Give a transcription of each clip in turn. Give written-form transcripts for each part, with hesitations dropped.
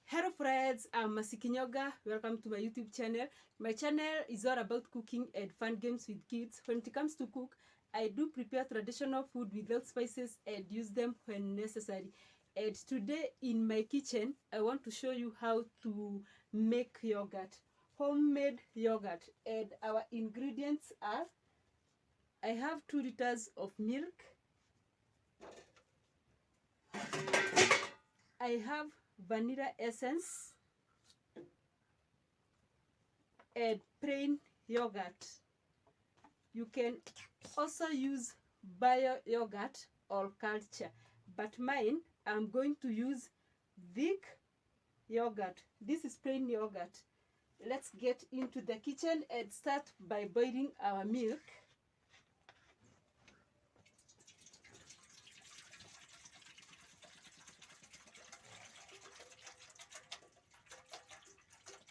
Hello friends, I'm Kinyonga. Welcome to my YouTube channel. My channel is all about cooking and fun games with kids. When it comes to cook, I do prepare traditional food without spices and use them when necessary. And today in my kitchen, I want to show you how to make yogurt, homemade yogurt. And our ingredients are, I have 2 liters of milk. I have vanilla essence and plain yogurt. You can also use bio yogurt or culture, but mine, I'm going to use thick yogurt. This is plain yogurt. Let's get into the kitchen and start by boiling our milk.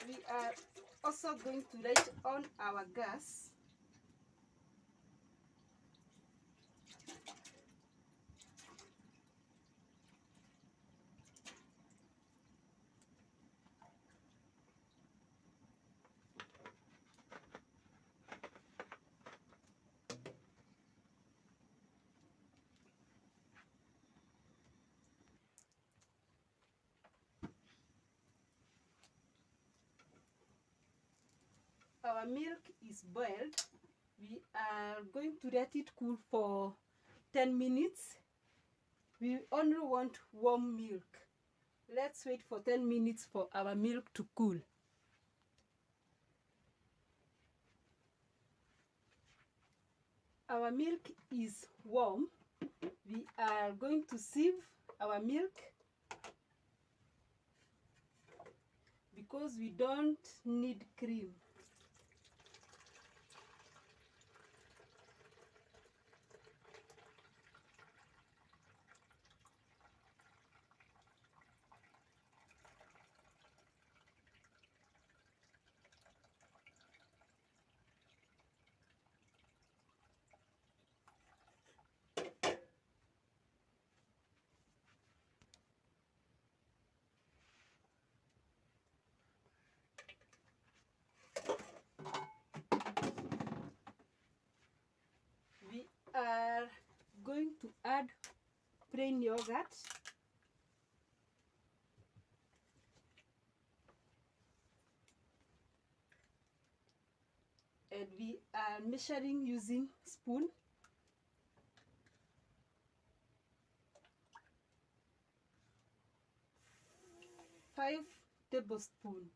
We are also going to light on our gas. Our milk is boiled. We are going to let it cool for 10 minutes. We only want warm milk. Let's wait for 10 minutes for our milk to cool. Our milk is warm. We are going to sieve our milk because we don't need cream. We are going to add plain yogurt. And we are measuring using spoon. Five tablespoons.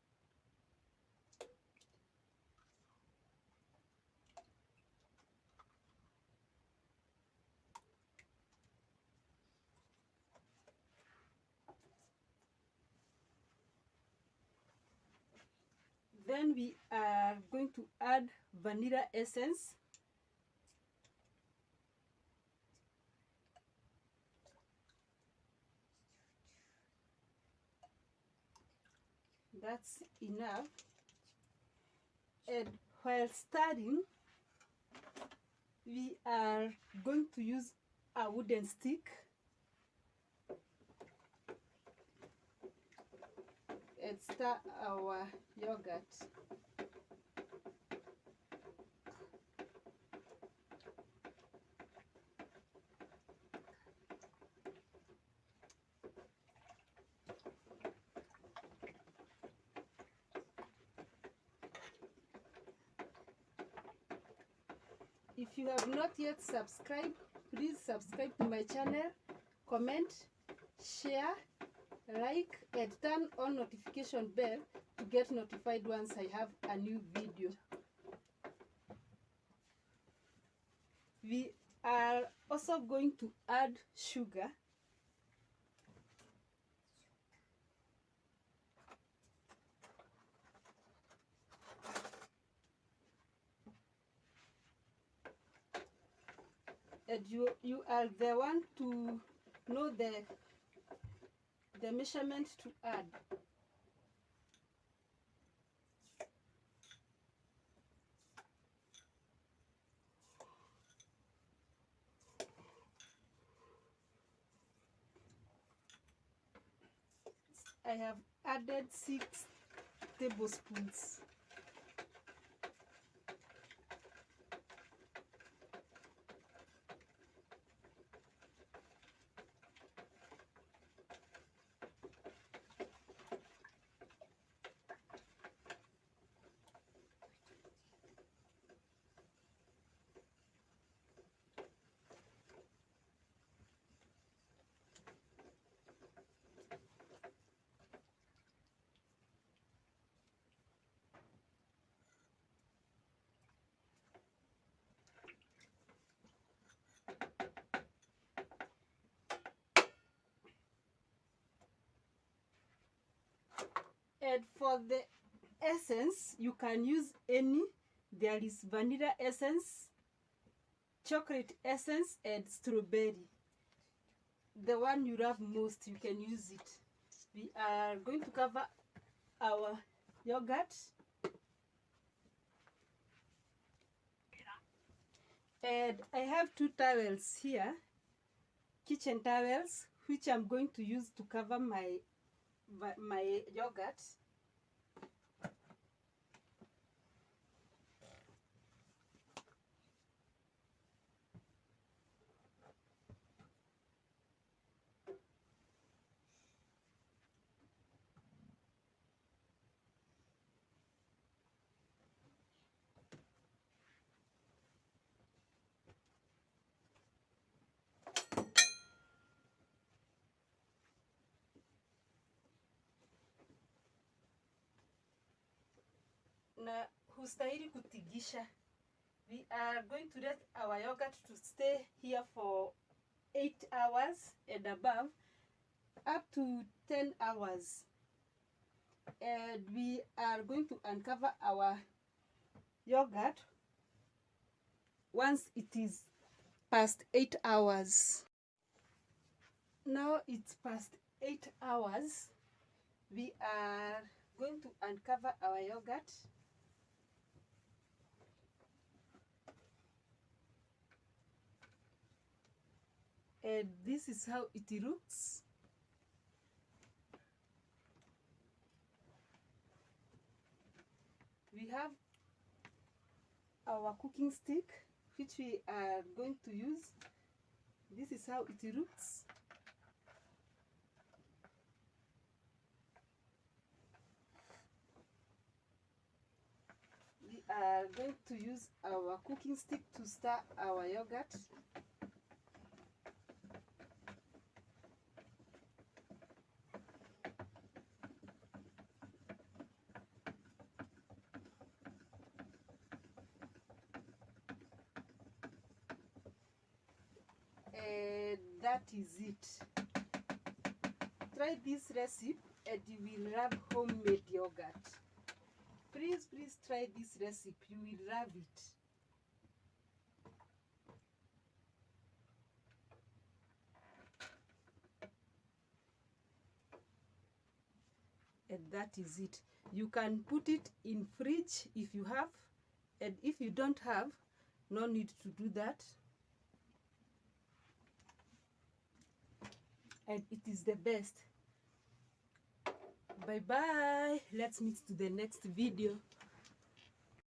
Then we are going to add vanilla essence. That's enough. And while stirring, we are going to use a wooden stick and stir our yogurt. If you have not yet subscribed, please subscribe to my channel, comment, share, like, and turn on notification bell to get notified once I have a new video. We are also going to add sugar. And you are the one to know the measurement to add. I have added 6 tablespoons. And for the essence, you can use any. There is vanilla essence, chocolate essence, and strawberry. The one you love most, you can use it. We are going to cover our yogurt. And I have 2 towels here, kitchen towels, which I'm going to use to cover my yogurt. Na hustahili kutigisha. We are going to let our yogurt to stay here for 8 hours and above, up to 10 hours. And we are going to uncover our yogurt once it is past 8 hours. Now it's past 8 hours. We are going to uncover our yogurt. And this is how it looks. We have our cooking stick, which we are going to use. This is how it looks. We are going to use our cooking stick to stir our yogurt. And that is it. Try this recipe and you will love homemade yogurt. Please try this recipe. You will love it. And that is it. You can put it in fridge if you have, and if you don't have, no need to do that. And it is the best. Bye bye. Let's meet to the next video.